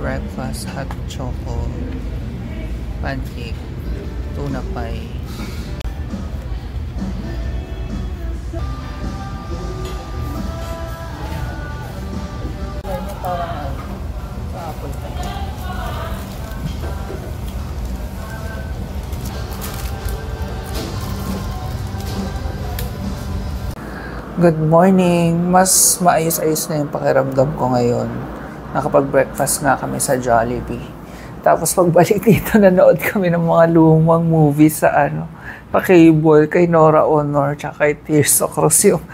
breakfast, hot choco, pancake, tuna pie. Good morning! Mas maayos-ayos na yung pakiramdam ko ngayon. Nakapag-breakfast nga kami sa Jollibee. Tapos pagbalik dito, nanood kami ng mga lumang movies sa pa-cable, kay Nora Honor, tsaka kay Tirso Cruz yung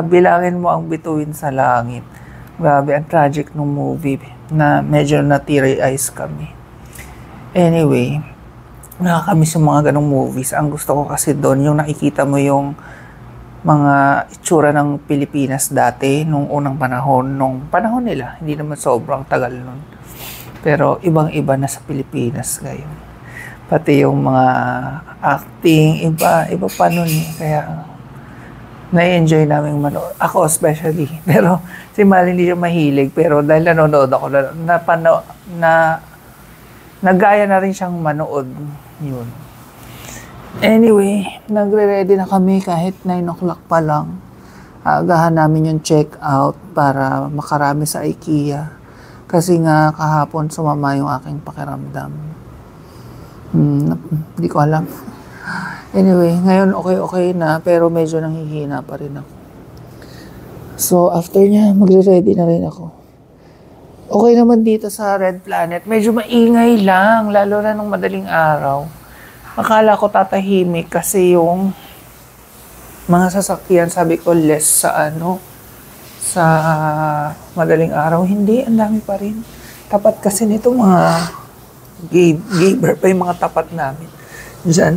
bilangin mo ang bituin sa langit. Grabe, ang tragic ng movie na medyo na-teary-eyes kami. Anyway, nakakamiss yung mga ganong movies. Ang gusto ko kasi doon, yung nakikita mo yung mga itsura ng Pilipinas dati, nung unang panahon nila, hindi naman sobrang tagal nun. Pero ibang-iba na sa Pilipinas ngayon. Pati yung mga acting, iba pa nun eh. Kaya, na-enjoy namin manood. Ako especially. Pero, si Mali hindi siya mahilig. Pero dahil nanonood ako, nagaya na rin siyang manood. Yun. Anyway, nagre-ready na kami kahit 9 o'clock pa lang. Agahan namin yung check-out para makarami sa IKEA. Kasi nga kahapon sumama yung aking pakiramdam. Hindi ko alam. Anyway, ngayon okay na pero medyo nanghihina pa rin ako. So after niya, magre-ready na rin ako. Okay naman dito sa Red Planet. Medyo maingay lang, lalo na nung madaling araw. Akala ko tatahimik kasi yung mga sasakyan, sabi ko, less sa sa madaling araw. Hindi, ang dami pa rin. Tapat kasi nito mga gay bar pa yung mga tapat namin. Diyan,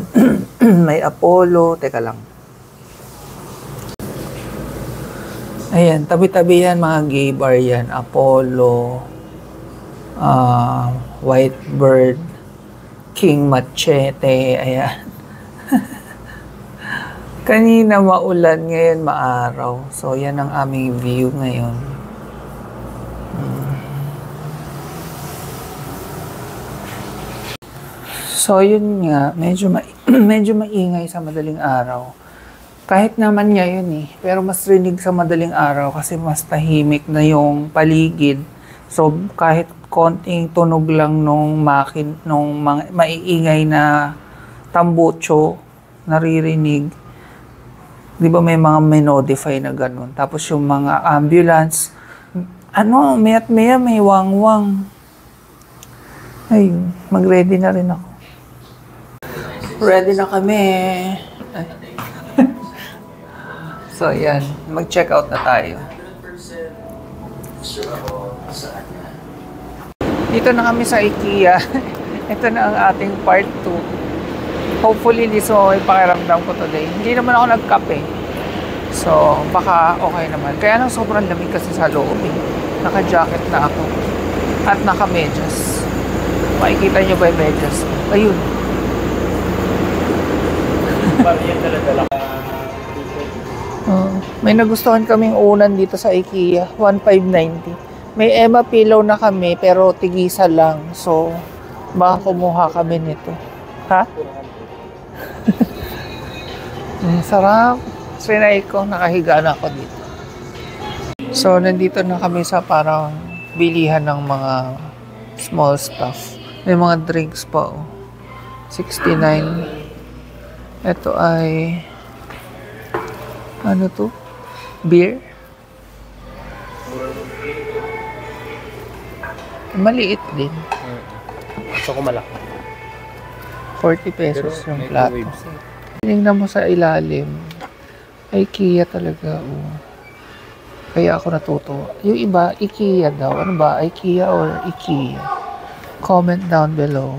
may Apollo, teka lang. Ayan, tabi-tabi yan, mga gay bar yan. Apollo, Whitebird, King Machete, ayan. Kanina maulan, ngayon maaraw. So, yan ang aming view ngayon. So, yun nga, medyo maingay sa madaling araw. Kahit naman ngayon eh, pero mas rinig sa madaling araw kasi mas tahimik na yung paligid. So, kahit konting tunog lang nung maiingay na tambucho, naririnig. Di ba may mga minodify na ganun? Tapos yung mga ambulance, mayat-maya may wang-wang. Ayun, mag-ready na rin ako. Ready na kami. So, yan. Mag-check out na tayo. Dito na kami sa IKEA. Ito na ang ating part 2. Hopefully, hindi sumama yung pakiramdam ko today. Hindi naman ako nagkape. So, baka okay naman. Kaya nang sobrang lamig kasi sa loob eh. Naka-jacket na ako. At naka-medyas. Makikita nyo ba yung medyas? Ayun. May nagustuhan kaming unan dito sa IKEA. 1,590. May Emma pillow na kami pero tigisa lang. So, baka kumuha kami nito. Ha? Sarap. Trinay ko. Nakahiga na ako dito. So, nandito na kami sa parang bilihan ng mga small stuff. May mga drinks pa. 69. Ito ay ano to? Beer? Maliit din. Gusto ko malaki. 40 pesos yung plato. Tingnan mo sa ilalim. IKEA talaga. Oh. Kaya ako natutuwa. Yung iba, IKEA daw. Ano ba? IKEA or IKEA? Comment down below.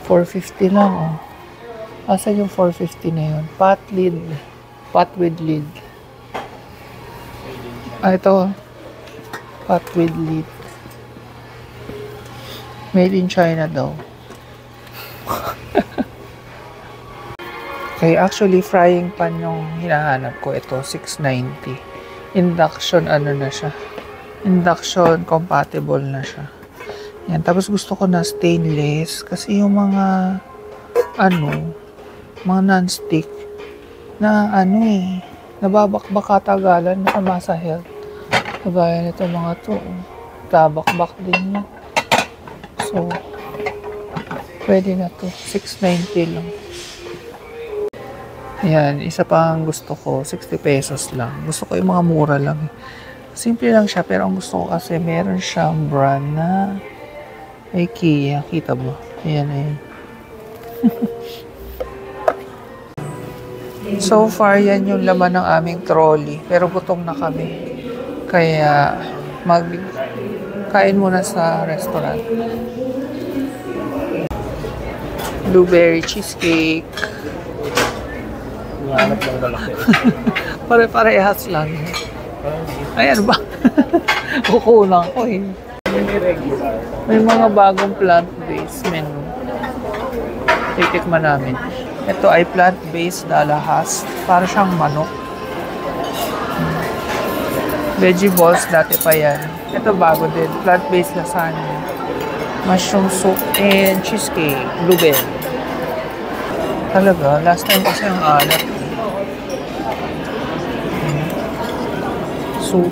450 lang, oh. Asan yung 450 na yun? Pot lid. Pot with lid. Ito. Pot with lid. Made in China daw. Okay, actually, frying pan yung hinahanap ko. Ito, 690. Induction, ano na siya. Induction compatible na siya. Yan. Tapos gusto ko na stainless kasi yung mga mga non-stick na nababakbak katagalan, masama sa health. Kagaya nito mga to, tabakbak din yan. So, pwede na to. 690 lang. Ayan, isa pang gusto ko, 60 pesos lang. Gusto ko yung mga mura lang. Simple lang siya, pero ang gusto ko kasi meron siyang brand na IKEA. Kita mo? Ayan, ayan. So far, yan yung laman ng aming trolley. Pero gutom na kami. Kaya, kain muna sa restaurant. Blueberry cheesecake. Hanap lang malaki. Pare-parehas lang. Ayan ba? Kukulang ko eh. May mga bagong plant-based menu. Titikman namin. Ito ay plant-based dalahas. Para siyang manok. Veggie balls, dati pa yan. Ito bago din. Plant-based lasagna. Mushroom soup and cheesecake. Blueberry. Talaga, last time kasi ang alat. Soup.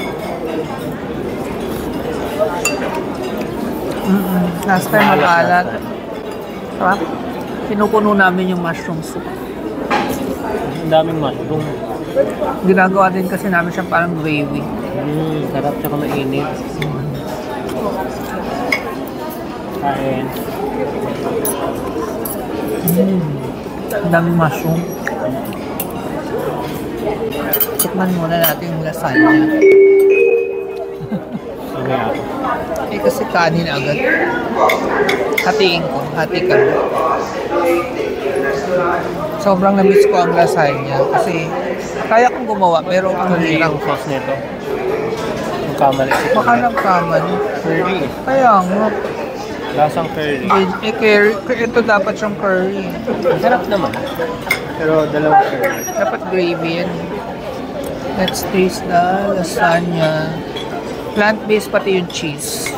Last time ang alat. Sarap. Pinupuno namin yung mushroom soup. Ang daming mushroom. Ginagawa din kasi namin siyang parang gravy. Sarap tsaka mainit. Kain. Ang daming mushroom. Tikman muna natin yung lasagna. Okay ako. Eh kasi kanin agad. Hatiin ko. Hati kami. Sobrang na-miss ko ang lasagna. Kasi kaya kong gumawa pero ang Ano hirap. yung sauce nito? Yung kamali. Baka nagkaman. Curry. Kaya nga. Lasang curry. Curry. Ito dapat siyang curry. Sarap naman. Pero dalawang curry. Dapat gravy yan. Let's taste the lasagna. Plant-based pati yung cheese.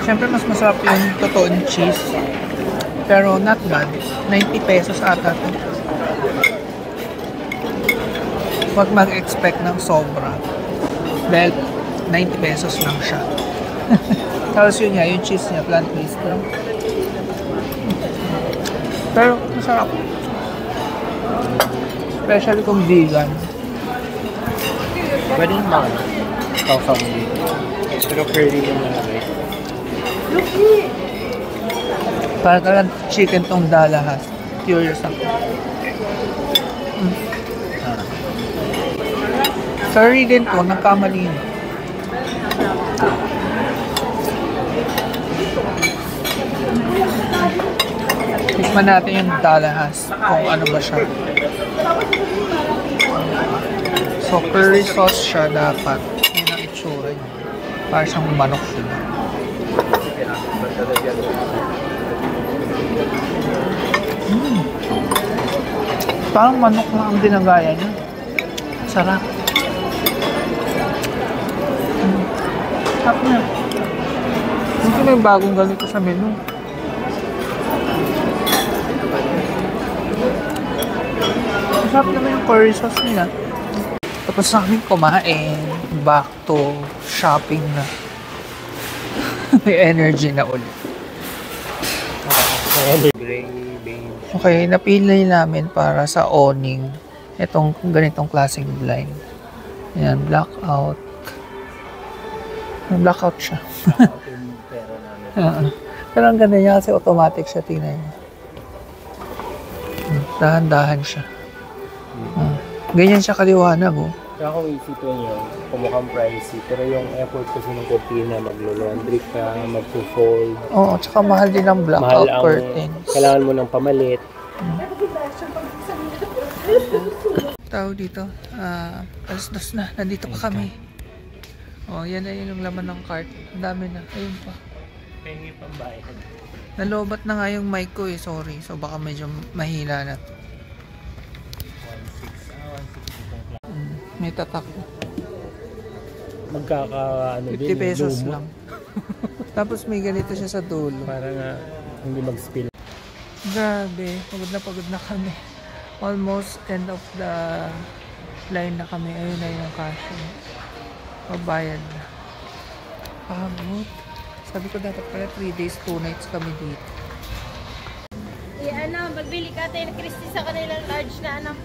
Siyempre mas masarap yung totoong cheese. Pero not bad. 90 pesos ata to. Huwag mag-expect ng sobra. Dahil 90 pesos lang siya. Tapos yun nga, yung cheese niya, plant-based lang. Pero masarap. Especially kung vegan. Pwede naman. Sausaw mo dito. Pero curry yung nalagay. Para talagang chicken tong dalahas. Curious ako. Curry din to, nagkamali yun. Tikman natin yung dalahas, kung ano ba siya. So, curry sauce siya dapat. Yun ang itsura niya. Para siyang manok din. Parang manok na ang ginagaya niya. Sarap. Sarap niya. Hindi may bagong ganito sa menu. Sarap naman yung curry sauce nila. Tapos namin kumain. Back to shopping na. May energy na ulit. Gray, beige. Okay, napili namin para sa awning itong ganitong klaseng blind. Ayan, blackout. Blackout siya. Pero ang ganda niya kasi automatic siya, tingnan niya. Dahan-dahan siya. Ganyan siya kaliwanag, oh. Kaya kung isipin nyo, kumukhang pricey, pero yung effort kasi ng cortina, maglo-laundry ka, magpo-fold. Oo, tsaka mahal din ang blackout curtains. Kailangan mo ng pamalit. Tao dito, alas-dos na, nandito pa kami. Oh, yan na yun yung laman ng cart. Ang dami na, ayun pa. Pengi pambayad. Nalobat na nga yung mic ko eh, sorry. So baka medyo mahina na. May tatak. Ano 50 din, pesos lumot. lang. Tapos may ganito siya sa dulo. Para nga hindi mag-spill. Grabe, pagod na kami. Almost end of the line na kami. Ayun na yung cashier. Mabayad na. Pagod. Sabi ko dapat pala 3 days, 2 nights kami dito. Magbili ka tayo ng Christy sa kanilang large na anak.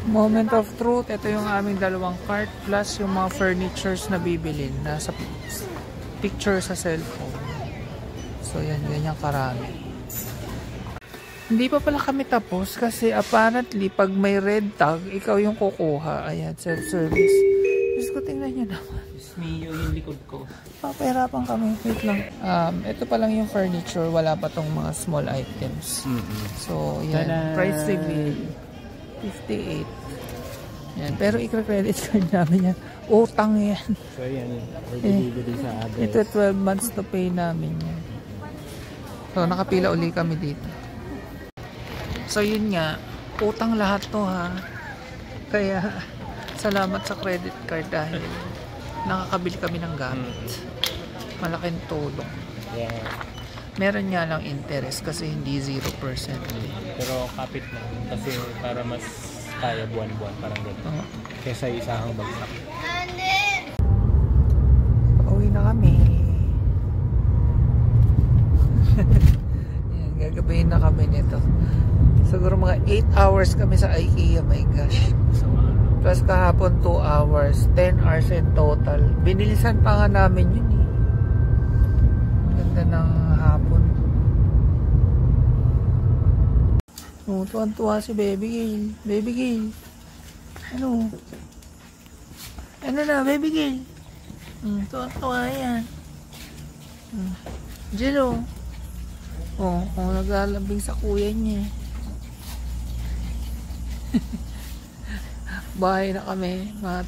Moment of truth. Ito yung aming dalawang cart plus yung mga furnitures na bibilin. Nasa picture sa cellphone. So yan, ganyan karami. Hindi pa pala kami tapos kasi apparently pag may red tag, ikaw yung kukuha. Ayan, self-service. Diyos ko, tingnan nyo naman. Mio yung likod ko. Papahirapan kami. Wait lang. Ito pa lang yung furniture. Wala pa tong mga small items. So, yan. Tada! Price reveal. 58. Yan. Pero i-credit card namin yan. Utang yan. So, yan. Or delivery sa address. Ito 12 months to pay namin yan. So, nakapila uli kami dito. So, yun nga. Utang lahat to ha. Kaya, salamat sa credit card dahil nakakabili kami ng gamit. Malaking tulong. Yeah. Meron nga lang interest kasi hindi 0%. Pero kapit na. Kasi para mas kaya buwan-buwan. Parang gano'n. Kesa isang bagsak. Pauwi na kami. Yan, gagabayin na kami nito. Siguro mga 8 hours kami sa IKEA. My gosh. Plus kahapon 2 hours. 10 hours in total. Binilisan pa nga namin yun eh. Ganda ng hapon. Oh, tuwan-tuwa si Baby Gail. Baby Gail. Ano? Ano na, Baby Gail? Tuwan-tuwa yan. Jello. Oh, naglalambing sa kuya niya. Bahay na kami. Mga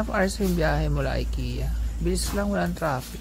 3.5 hours yung biyahe mula IKEA. Bilis lang, walang traffic.